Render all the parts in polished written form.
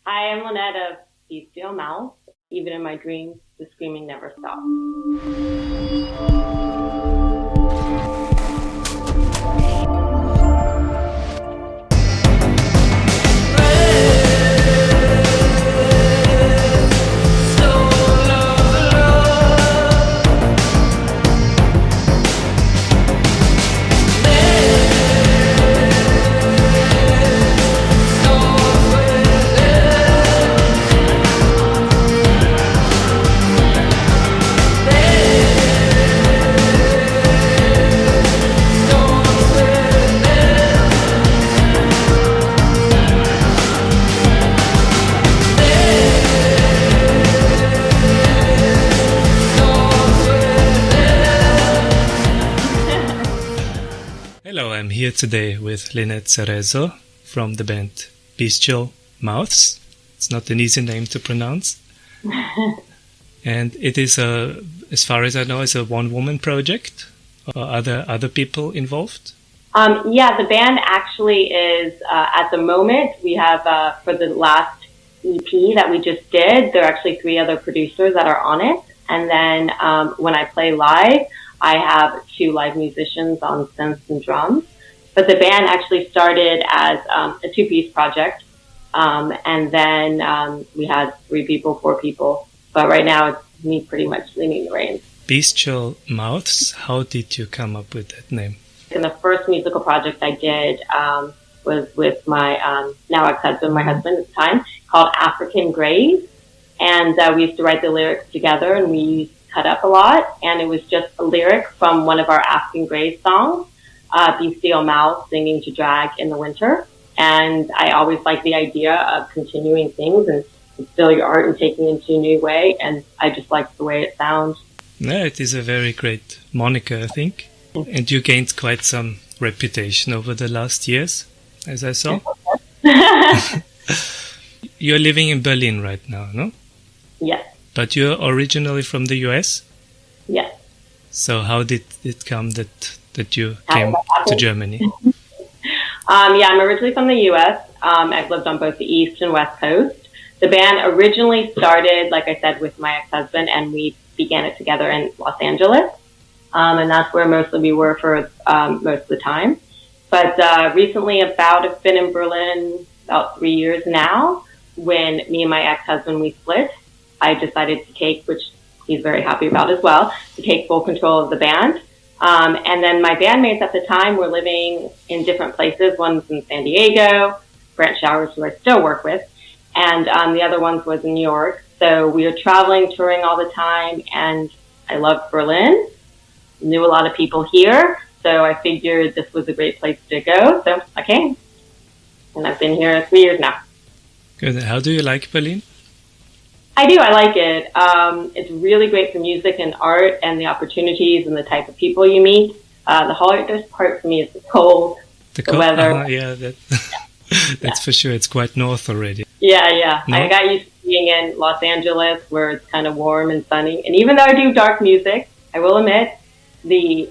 Hi, I'm Lynette of Bestial. Even in my dreams, the screaming never stops. Hello, I'm here today with Lynette Cerezo from the band Bestial. It's not an easy name to pronounce. And it is, as far as I know, is a one-woman project. Are there other people involved? Yeah, the band actually is, at the moment, we have, for the last EP that we just did, there are actually 3 other producers that are on it. And then when I play live, I have 2 live musicians on synths and drums. But the band actually started as a 2-piece project. And then we had 3 people, 4 people. But right now it's me pretty much leading the reins. Bestial Mouths, how did you come up with that name? And the first musical project I did was with my now ex-husband, my husband at the time, called African Graves. And we used to write the lyrics together, and we used cut up a lot, and it was just a lyric from one of our African Graves songs, Bestial Mouth singing to drag in the winter. And I always liked the idea of continuing things and still your art and taking it into a new way, and I just liked the way it sounds. Yeah, it is a very great moniker, I think. And you gained quite some reputation over the last years, as I saw. You're living in Berlin right now, no? Yes. But you're originally from the US? Yes. So how did it come that you came to Germany? Yeah, I'm originally from the US. I've lived on both the East and West Coast. The band originally started, like I said, with my ex-husband, and we began it together in Los Angeles. And that's where mostly we were for most of the time. But recently, I've been in Berlin about 3 years now. When me and my ex-husband, we split, I decided to take, which he's very happy about as well, to take full control of the band. And then my bandmates at the time were living in different places. One's in San Diego, Brent Showers, who I still work with, and the other ones was in New York. So we were traveling, touring all the time, and I loved Berlin. Knew a lot of people here, so I figured this was a great place to go. So I came, and I've been here 3 years now. Good. How do you like Berlin? I do. I like it. It's really great for music and art and the opportunities and the type of people you meet. The hardest part for me is the cold, the weather. Yeah, that's for sure. It's quite north already. Yeah. No? I got used to being in Los Angeles where it's kind of warm and sunny. And even though I do dark music, I will admit the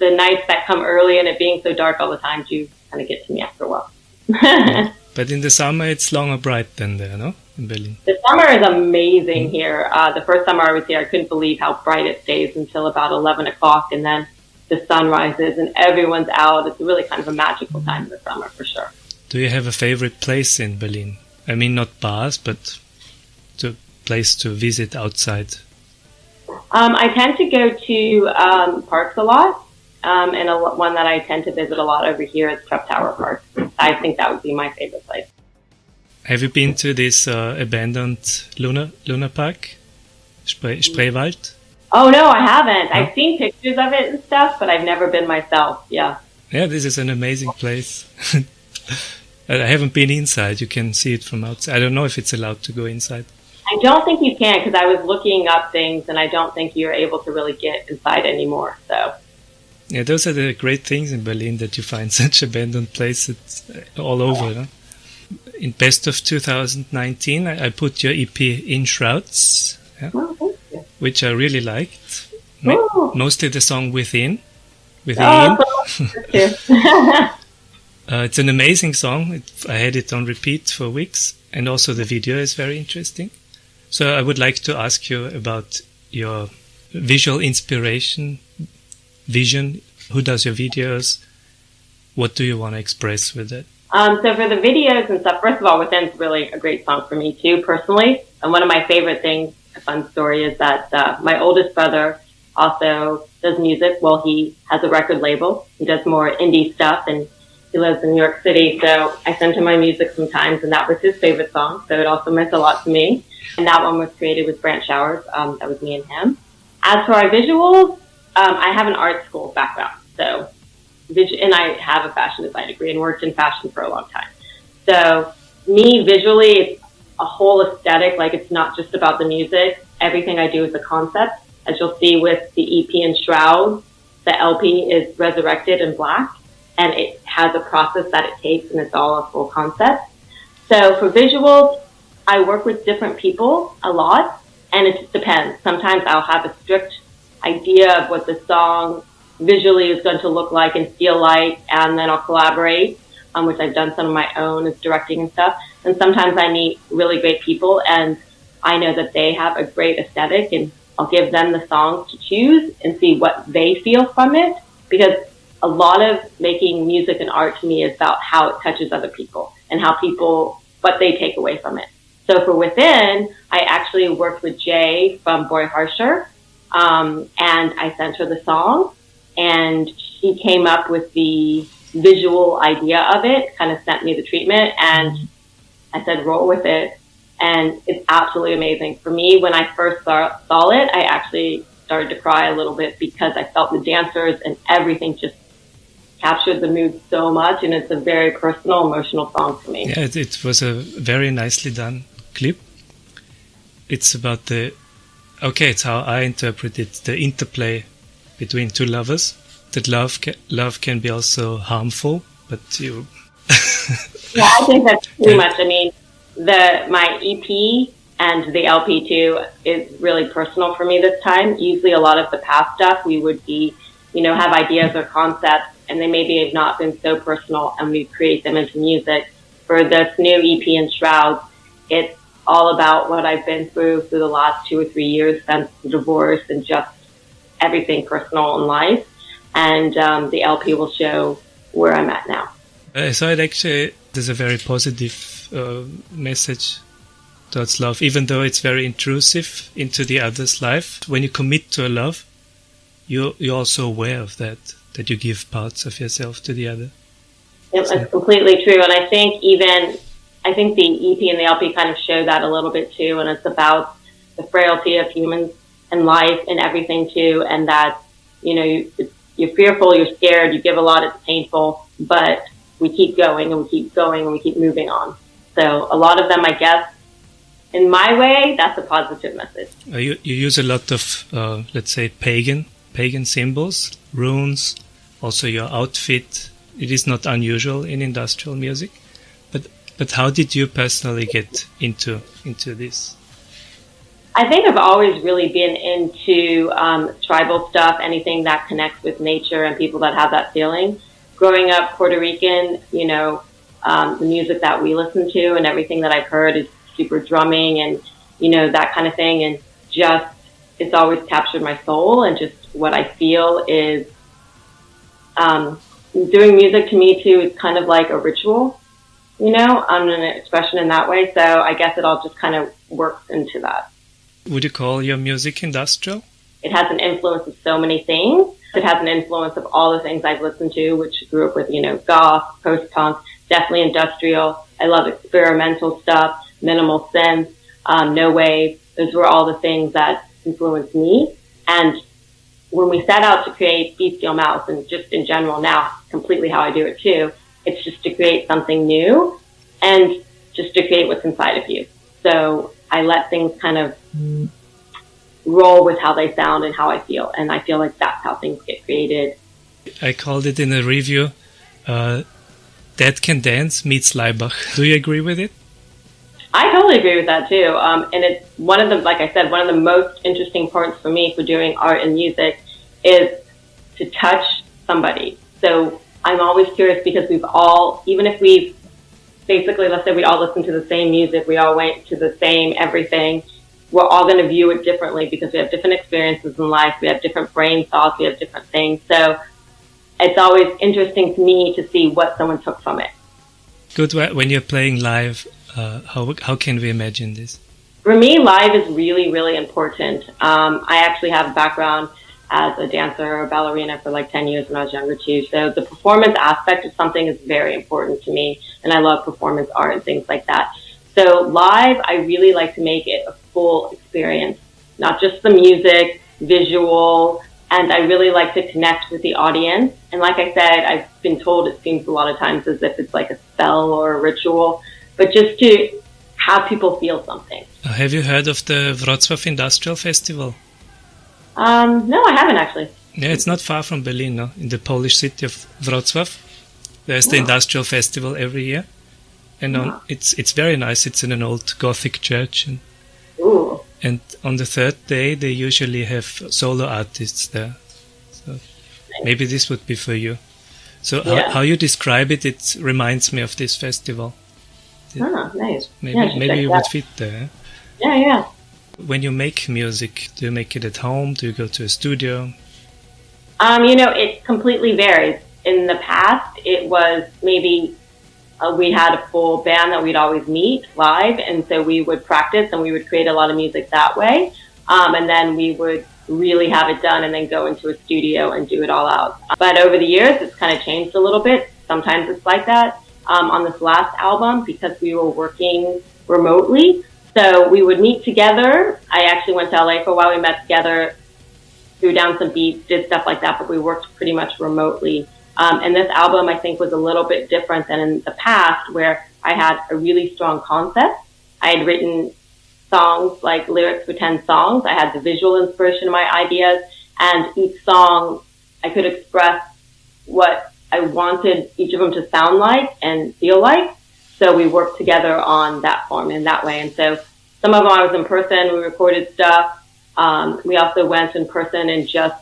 nights that come early and it being so dark all the time do kind of get to me after a while. Yeah. But in the summer, it's longer bright than there, no? In Berlin. The summer is amazing here. The first summer I was here, I couldn't believe how bright it stays until about 11 o'clock, and then the sun rises and everyone's out. It's really kind of a magical time in the summer, for sure. Do you have a favorite place in Berlin? I mean, not bars, but a place to visit outside. I tend to go to parks a lot, and one that I tend to visit a lot over here is Trump Tower Park. I think that would be my favorite place. Have you been to this abandoned Luna Park, Spreewald? Oh no, I haven't. I've seen pictures of it and stuff, but I've never been myself. Yeah. Yeah, this is an amazing place. I haven't been inside. You can see it from outside. I don't know if it's allowed to go inside. I don't think you can, because I was looking up things, and I don't think you're able to really get inside anymore. So. Yeah, those are the great things in Berlin, that you find such abandoned places all over. No? In Best of 2019, I put your EP Inshroudss, which I really liked. Mostly the song Within. Oh, It's an amazing song. I had it on repeat for weeks, and also the video is very interesting. So I would like to ask you about your visual inspiration, vision. Who does your videos? What do you want to express with it? So for the videos and stuff, first of all, Within's really a great song for me too, personally. And one of my favorite things, a fun story, is that my oldest brother also does music. Well, he has a record label. He does more indie stuff, and he lives in New York City. So I sent him my music sometimes, and that was his favorite song. So it also meant a lot to me. And that one was created with Brant Showers. That was me and him. As for our visuals, I have an art school background. So, and I have a fashion design degree and worked in fashion for a long time. So me visually, it's a whole aesthetic. Like, it's not just about the music. Everything I do is a concept. As you'll see with the EP Inshroudss, the LP is resurrected in black, and it has a process that it takes, and it's all a full concept. So for visuals, I work with different people a lot, and it just depends. Sometimes I'll have a strict idea of what the song visually is going to look like and feel like, and then I'll collaborate, which I've done some of my own as directing and stuff. And sometimes I meet really great people, and I know that they have a great aesthetic, and I'll give them the songs to choose and see what they feel from it, because a lot of making music and art to me is about how it touches other people and how people, what they take away from it. So for Within, I actually worked with Jay from Boy Harsher, and I sent her the song, and she came up with the visual idea of it, kind of sent me the treatment, and I said, roll with it. And it's absolutely amazing. For me, when I first saw it, I actually started to cry a little bit because I felt the dancers and everything just captured the mood so much. And it's a very personal, emotional song for me. Yeah, it was a very nicely done clip. It's about it's how I interpret it, the interplay between two lovers. That love can be also harmful, but you... Yeah, I think that's too much. I mean, my EP and the LP too is really personal for me this time. Usually a lot of the past stuff we would be, have ideas or concepts, and they maybe have not been so personal, and we create them into music. For this new EP Inshroudss, it's all about what I've been through the last 2 or 3 years since the divorce, and just everything personal in life. And the LP will show where I'm at now. So it actually, there's a very positive message towards love, even though it's very intrusive into the other's life. When you commit to a love, you're also aware of that you give parts of yourself to the other. It's completely true. And I think the EP and the LP kind of show that a little bit too. And it's about the frailty of humans and life and everything too. And that, you're fearful, you're scared, you give a lot, it's painful, but we keep going and we keep going and we keep moving on. So a lot of them, I guess, in my way, that's a positive message. You use a lot of, let's say, pagan symbols, runes, also your outfit. It is not unusual in industrial music. But how did you personally get into this? I think I've always really been into tribal stuff, anything that connects with nature and people that have that feeling. Growing up Puerto Rican, the music that we listen to and everything that I've heard is super drumming and, that kind of thing. And just, it's always captured my soul, and just what I feel is doing music to me too is kind of like a ritual, an expression in that way. So I guess it all just kind of works into that. Would you call your music industrial? It has an influence of so many things. It has an influence of all the things I've listened to, which grew up with, goth, post-punk, definitely industrial. I love experimental stuff, minimal synth, no wave. Those were all the things that influenced me. And when we set out to create Bestial Mouse, and just in general now, completely how I do it too, it's just to create something new and just to create what's inside of you. So I let things kind of roll with how they sound and how I feel. And I feel like that's how things get created. I called it in a review, Dead Can Dance meets Leibach. Do you agree with it? I totally agree with that too. And it's one of the, like I said, one of the most interesting parts for me for doing art and music is to touch somebody. So I'm always curious because we've all, even if we've basically, let's say we all listen to the same music, we all went to the same everything, we're all going to view it differently because we have different experiences in life, we have different brain thoughts, we have different things. So it's always interesting to me to see what someone took from it. Good. When you're playing live, how can we imagine this? For me, live is really, really important. I actually have a background as a dancer or ballerina for like 10 years when I was younger too. So the performance aspect of something is very important to me, and I love performance art and things like that. So live, I really like to make it a full experience, not just the music, visual, and I really like to connect with the audience. And like I said, I've been told it seems a lot of times as if it's like a spell or a ritual, but just to have people feel something. Have you heard of the Wrocław Industrial Festival? No, I haven't actually. Yeah, it's not far from Berlin, no? In the Polish city of Wrocław. There's the Industrial Festival every year. And it's very nice. It's in an old Gothic church. And on the third day, they usually have solo artists there. So maybe this would be for you. So how you describe it, it reminds me of this festival. Nice. Maybe you would fit there. Yeah. When you make music, do you make it at home? Do you go to a studio? It completely varies. In the past, it was maybe we had a full band that we'd always meet live, and so we would practice and we would create a lot of music that way. And then we would really have it done and then go into a studio and do it all out. But over the years, it's kind of changed a little bit. Sometimes it's like that. On this last album, because we were working remotely, so we would meet together. I actually went to LA for a while. We met together, threw down some beats, did stuff like that, but we worked pretty much remotely. And this album, I think, was a little bit different than in the past, where I had a really strong concept. I had written songs, like lyrics for 10 songs. I had the visual inspiration of my ideas, and each song I could express what I wanted each of them to sound like and feel like. So we worked together on that form in that way. And so some of them I was in person, we recorded stuff. We also went in person and just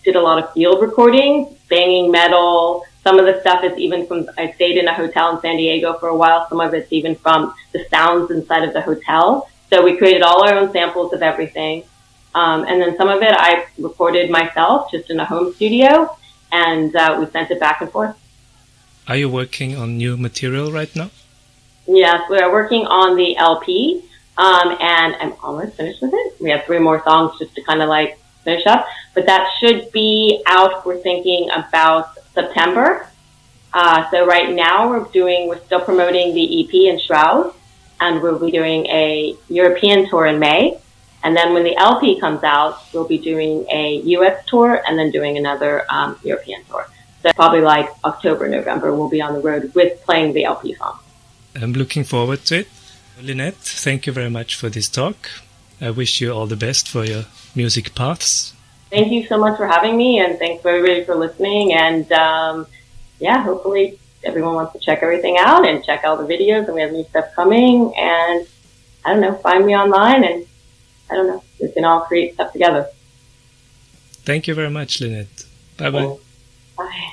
did a lot of field recordings, banging metal. Some of the stuff is even from, I stayed in a hotel in San Diego for a while. Some of it's even from the sounds inside of the hotel. So we created all our own samples of everything. And then some of it I recorded myself just in a home studio, and we sent it back and forth. Are you working on new material right now? Yes, we're working on the LP, and I'm almost finished with it. We have 3 more songs just to kind of like finish up, but that should be out, we're thinking about September. So right now we're still promoting the EP Inshroudss, and we'll be doing a European tour in May. And then when the LP comes out, we'll be doing a US tour and then doing another European tour. So probably like October, November, we'll be on the road with playing the LP song. I'm looking forward to it. Lynette, thank you very much for this talk. I wish you all the best for your music paths. Thank you so much for having me, and thanks for everybody for listening. And hopefully everyone wants to check everything out and check out the videos, and we have new stuff coming. And I don't know, find me online, and I don't know, we can all create stuff together. Thank you very much, Lynette. Bye-bye. Bye.